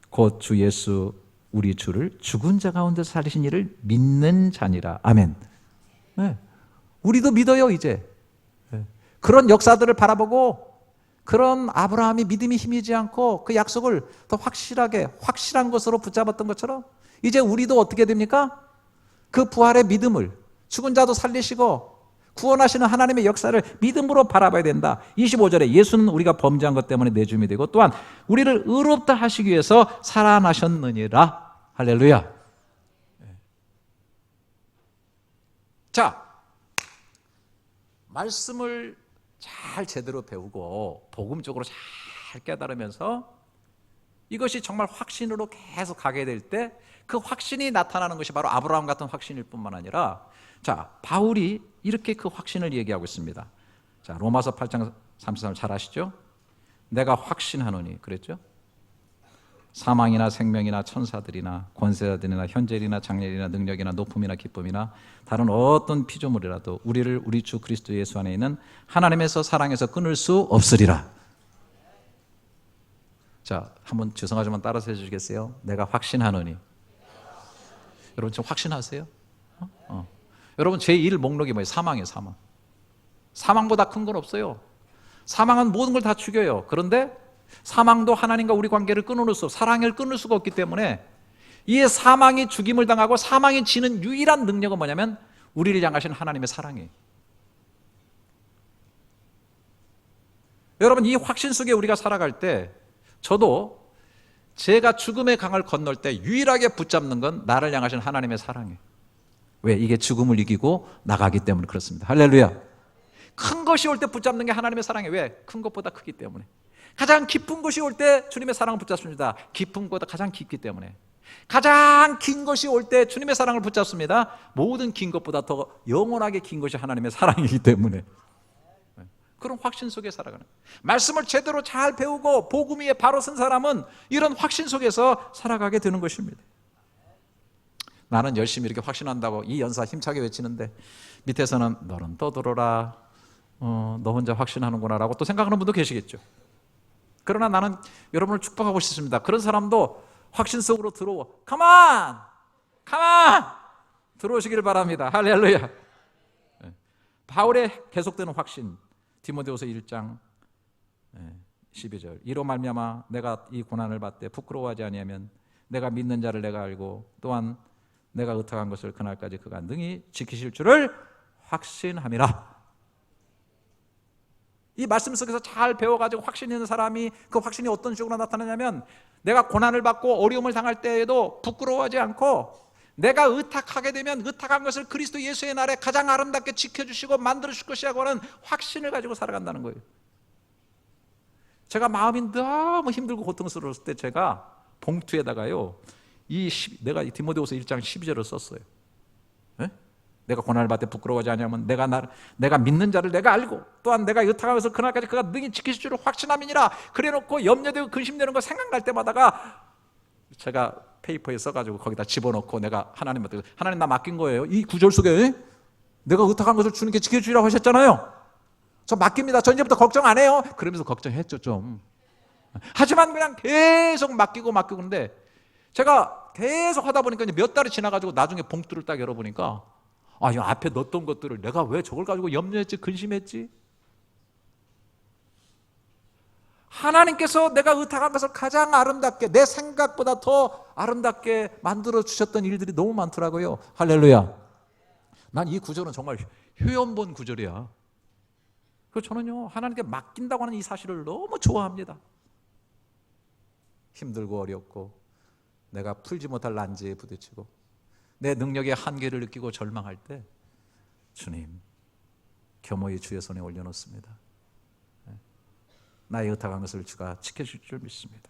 곧 주 예수 우리 주를 죽은 자 가운데 살리신 이를 믿는 자니라. 아멘. 네. 우리도 믿어요 이제. 네. 그런 역사들을 바라보고 그런 아브라함이 믿음이 힘이지 않고 그 약속을 더 확실한 것으로 붙잡았던 것처럼 이제 우리도 어떻게 됩니까? 그 부활의 믿음을 죽은 자도 살리시고 구원하시는 하나님의 역사를 믿음으로 바라봐야 된다. 25절에 예수는 우리가 범죄한 것 때문에 내줌이 되고 또한 우리를 의롭다 하시기 위해서 살아나셨느니라. 할렐루야. 자, 말씀을 잘 제대로 배우고 복음적으로 잘 깨달으면서 이것이 정말 확신으로 계속 가게 될 때 그 확신이 나타나는 것이 바로 아브라함 같은 확신일 뿐만 아니라 자, 바울이 이렇게 그 확신을 얘기하고 있습니다. 자, 로마서 8장 33절 잘 아시죠? 내가 확신하노니 그랬죠? 사망이나 생명이나 천사들이나 권세자들이나 현재이나 장래이나 능력이나 높음이나 기쁨이나 다른 어떤 피조물이라도 우리를 우리 주 그리스도 예수 안에 있는 하나님에서 사랑해서 끊을 수 없으리라. 자, 한번 죄송하지만 따라서 해주시겠어요? 내가 확신하노니. 여러분 지금 확신하세요? 여러분 제1 목록이 뭐예요? 사망이에요. 사망보다 큰 건 없어요. 사망은 모든 걸 다 죽여요. 그런데 사망도 하나님과 우리 관계를 끊어놓을 수 없고 사랑을 끊을 수가 없기 때문에 이 사망이 죽임을 당하고 사망이 지는 유일한 능력은 뭐냐면 우리를 향하신 하나님의 사랑이에요. 여러분 이 확신 속에 우리가 살아갈 때 저도 제가 죽음의 강을 건널 때 유일하게 붙잡는 건 나를 향하신 하나님의 사랑이에요. 왜? 이게 죽음을 이기고 나가기 때문에 그렇습니다. 할렐루야. 큰 것이 올 때 붙잡는 게 하나님의 사랑이에요. 왜? 큰 것보다 크기 때문에. 가장 깊은 것이 올 때 주님의 사랑을 붙잡습니다. 깊은 것보다 가장 깊기 때문에. 가장 긴 것이 올 때 주님의 사랑을 붙잡습니다. 모든 긴 것보다 더 영원하게 긴 것이 하나님의 사랑이기 때문에 그런 확신 속에 살아가는, 말씀을 제대로 잘 배우고 복음 위에 바로 선 사람은 이런 확신 속에서 살아가게 되는 것입니다. 나는 열심히 이렇게 확신한다고 이 연사 힘차게 외치는데 밑에서는 너는 떠들어라, 너 혼자 확신하는구나 라고 또 생각하는 분도 계시겠죠. 그러나 나는 여러분을 축복하고 싶습니다. 그런 사람도 확신 속으로 들어와, 가만 들어오시기를 바랍니다. 할렐루야. 바울의 계속되는 확신, 디모데후서 1장 12절, 이로 말미암아 내가 이 고난을 받되 부끄러워하지 아니하면 내가 믿는 자를 내가 알고 또한 내가 의탁한 것을 그날까지 그가 능히 지키실 줄을 확신함이라. 이 말씀 속에서 잘 배워가지고 확신 있는 사람이 그 확신이 어떤 식으로 나타나냐면, 내가 고난을 받고 어려움을 당할 때에도 부끄러워하지 않고 내가 의탁하게 되면 의탁한 것을 그리스도 예수의 날에 가장 아름답게 지켜주시고 만들어주실 것이라고 하는 확신을 가지고 살아간다는 거예요. 제가 마음이 너무 힘들고 고통스러웠을 때 제가 봉투에다가요, 내가 디모데후서 1장 12절을 썼어요. 네? 내가 고난을 받되 부끄러워하지 않으면 내가 믿는 자를 내가 알고 또한 내가 의탁하면서 그날까지 그가 능히 지키실 줄을 확신함이니라. 그래놓고 염려되고 근심되는 거 생각날 때마다가 제가 페이퍼에 써가지고 거기다 집어넣고 내가 하나님한테, 하나님 나 맡긴 거예요. 이 구절 속에 내가 의탁한 것을 주님께 지켜주리라고 하셨잖아요. 저 맡깁니다. 저 이제부터 걱정 안 해요. 그러면서 걱정했죠 좀. 하지만 그냥 계속 맡기고 근데 제가 계속 하다 보니까 몇 달이 지나가지고 나중에 봉투를 딱 열어보니까, 이 앞에 넣었던 것들을 내가 왜 저걸 가지고 염려했지, 근심했지? 하나님께서 내가 의탁한 것을 가장 아름답게, 내 생각보다 더 아름답게 만들어 주셨던 일들이 너무 많더라고요. 할렐루야. 난 이 구절은 정말 효연본 구절이야. 그래서 저는요, 하나님께 맡긴다고 하는 이 사실을 너무 좋아합니다. 힘들고 어렵고 내가 풀지 못할 난제에 부딪히고 내 능력의 한계를 느끼고 절망할 때 주님, 겸허히 주의 손에 올려놓습니다. 나의 의탁한 것을 주가 지켜줄 줄 믿습니다.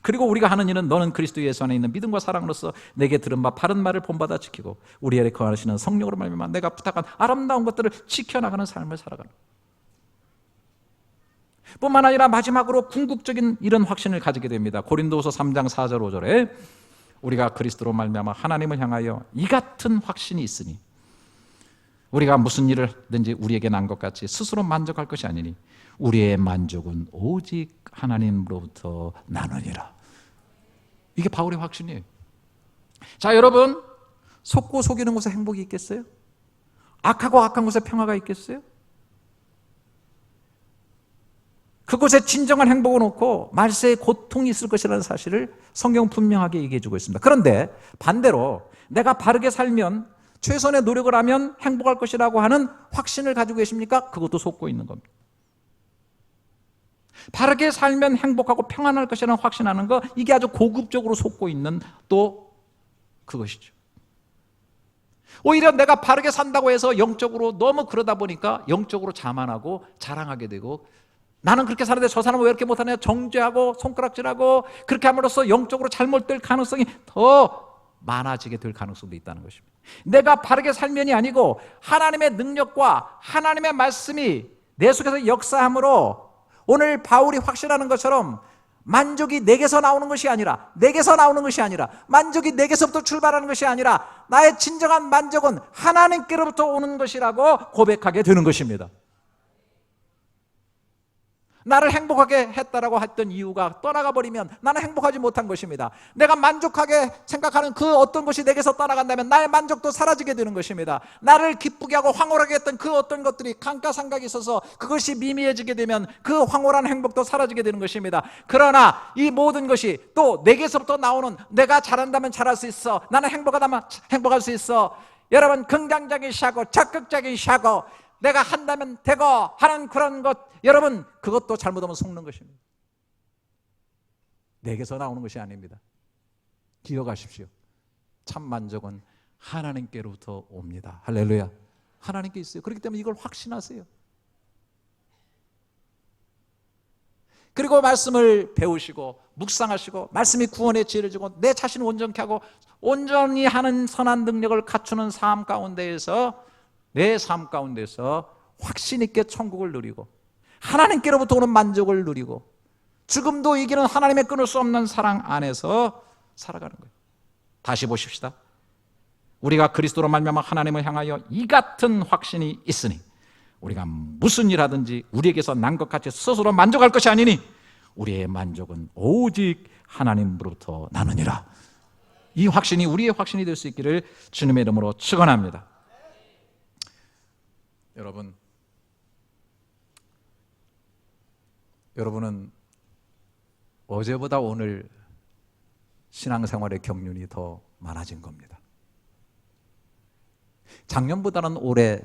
그리고 우리가 하는 일은 너는 그리스도 예수 안에 있는 믿음과 사랑으로서 내게 들은 바 바른 말을 본받아 지키고 우리 안에 거하시는 성령으로 말미암아 내가 부탁한 아름다운 것들을 지켜나가는 삶을 살아가는 뿐만 아니라 마지막으로 궁극적인 이런 확신을 가지게 됩니다. 고린도후서 3장 4절 5절에 우리가 그리스도로 말미암아 하나님을 향하여 이 같은 확신이 있으니 우리가 무슨 일을 하든지 우리에게 난 것 같이 스스로 만족할 것이 아니니 우리의 만족은 오직 하나님으로부터 나느니라. 이게 바울의 확신이에요. 자, 여러분, 속고 속이는 곳에 행복이 있겠어요? 악하고 악한 곳에 평화가 있겠어요? 그곳에 진정한 행복을 놓고 말세에 고통이 있을 것이라는 사실을 성경 분명하게 얘기해 주고 있습니다. 그런데 반대로 내가 바르게 살면, 최선의 노력을 하면 행복할 것이라고 하는 확신을 가지고 계십니까? 그것도 속고 있는 겁니다. 바르게 살면 행복하고 평안할 것이라는 확신하는 거, 이게 아주 고급적으로 속고 있는 또 그것이죠. 오히려 내가 바르게 산다고 해서 영적으로 너무 그러다 보니까 영적으로 자만하고 자랑하게 되고, 나는 그렇게 사는데 저 사람은 왜 이렇게 못하냐, 정죄하고 손가락질하고 그렇게 함으로써 영적으로 잘못될 가능성이 더 많아지게 될 가능성도 있다는 것입니다. 내가 바르게 살면이 아니고 하나님의 능력과 하나님의 말씀이 내 속에서 역사함으로 오늘 바울이 확신하는 것처럼 만족이 내게서 나오는 것이 아니라, 만족이 내게서부터 출발하는 것이 아니라 나의 진정한 만족은 하나님께로부터 오는 것이라고 고백하게 되는 것입니다. 나를 행복하게 했다라고 했던 이유가 떠나가 버리면 나는 행복하지 못한 것입니다. 내가 만족하게 생각하는 그 어떤 것이 내게서 떠나간다면 나의 만족도 사라지게 되는 것입니다. 나를 기쁘게 하고 황홀하게 했던 그 어떤 것들이 감가상각이 있어서 그것이 미미해지게 되면 그 황홀한 행복도 사라지게 되는 것입니다. 그러나 이 모든 것이 또 내게서부터 나오는, 내가 잘한다면 잘할 수 있어, 나는 행복하다면 행복할 수 있어, 여러분 긍정적인 사고, 적극적인 사고, 내가 한다면 되고 하는 그런 것, 여러분 그것도 잘못하면 속는 것입니다. 내게서 나오는 것이 아닙니다. 기억하십시오. 참 만족은 하나님께로부터 옵니다. 할렐루야. 하나님께 있어요. 그렇기 때문에 이걸 확신하세요. 그리고 말씀을 배우시고 묵상하시고 말씀이 구원의 지혜를 주고 내 자신을 온전케 하고 온전히 하는 선한 능력을 갖추는 삶 가운데에서 내 삶 가운데서 확신 있게 천국을 누리고 하나님께로부터 오는 만족을 누리고 죽음도 이기는 하나님의 끊을 수 없는 사랑 안에서 살아가는 거예요. 다시 보십시다. 우리가 그리스도로 말미암아 하나님을 향하여 이 같은 확신이 있으니 우리가 무슨 일 하든지 우리에게서 난 것 같이 스스로 만족할 것이 아니니 우리의 만족은 오직 하나님으로부터 나느니라. 이 확신이 우리의 확신이 될 수 있기를 주님의 이름으로 축원합니다. 여러분은 어제보다 오늘 신앙생활의 경륜이 더 많아진 겁니다. 작년보다는 올해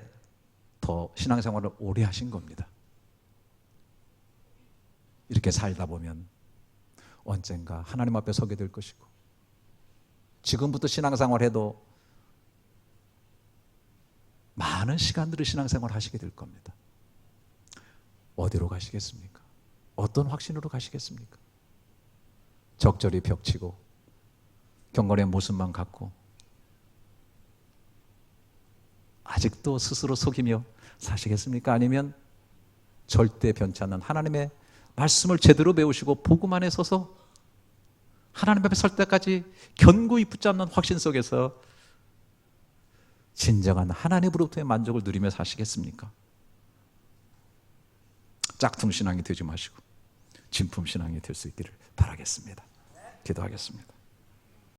더 신앙생활을 오래 하신 겁니다. 이렇게 살다 보면 언젠가 하나님 앞에 서게 될 것이고 지금부터 신앙생활 해도 많은 시간들을 신앙생활 하시게 될 겁니다. 어디로 가시겠습니까? 어떤 확신으로 가시겠습니까? 적절히 벽치고 경건의 모습만 갖고 아직도 스스로 속이며 사시겠습니까? 아니면 절대 변치 않는 하나님의 말씀을 제대로 배우시고 복음 안에 서서 하나님 앞에 설 때까지 견고히 붙잡는 확신 속에서 진정한 하나님으로부터의 만족을 누리며 사시겠습니까? 짝퉁 신앙이 되지 마시고 진품 신앙이 될 수 있기를 바라겠습니다. 기도하겠습니다.